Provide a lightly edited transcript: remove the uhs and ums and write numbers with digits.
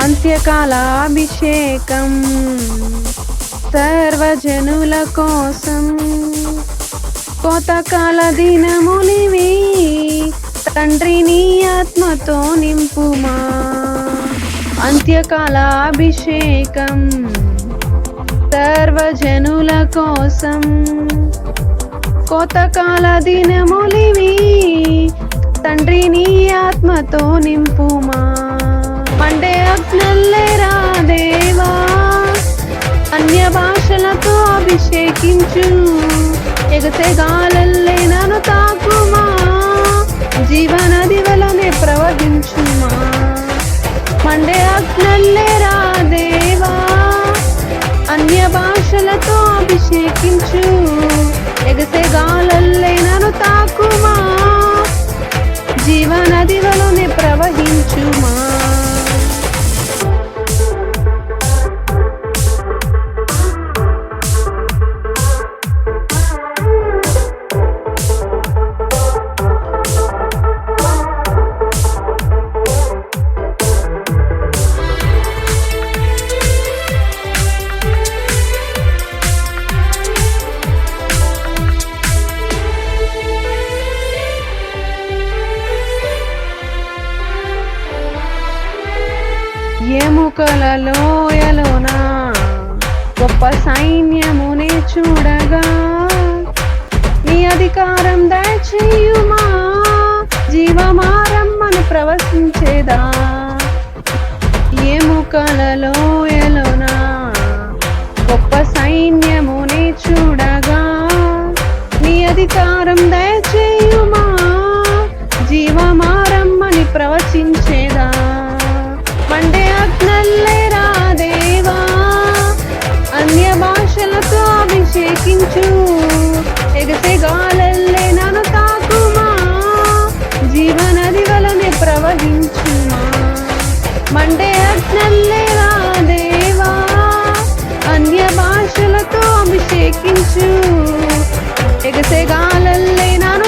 అంత్యకాలాభిషేకం సర్వజనుల కోసం కోతకాల దినములివి తండ్రి నీ ఆత్మతో నింపుమా. అంత్యకాలాభిషేకం సర్వజనుల కోసం కోతకాల దినములివి తండ్రి నీ ఆత్మతో నింపుమా. మండే అగ్నల్లేరా దేవా అన్య భాషలతో అభిషేకించు. ఎగసే గాలల్లే నన్ను తాకుమా. జీవనది వలనే ప్రవహించుమా. మండే అగ్నల్లేరా దేవా అన్య భాషలతో అభిషేకించు. ఎగసే గాలల్లే నన్ను తాకుమా. జీవనది వలనే ప్రవహించుమా. ఎముకల లోయలోన గొప్ప సైన్యమునే చూడగా నీ అధికారం దయచేయుమా. జీవమారమ్మను ప్రవశించేదా. ఎముకల లోయలోన గొప్ప సైన్యమునే చూడగా నీ అధికారం దయచేయుమా. జీవమారమ్మని ప్రవశించేదా. మండే అగ్నల్లేరా దేవా అన్య భాషలతో అభిషేకించు. ఎగసే గాలల్లే నన్ను తాకుమా. జీవనది వలనే ప్రవహించుమా. మండే అగ్నల్లేరా దేవా అన్య భాషలతో అభిషేకించు. ఎగసే గాలల్లే నన్ను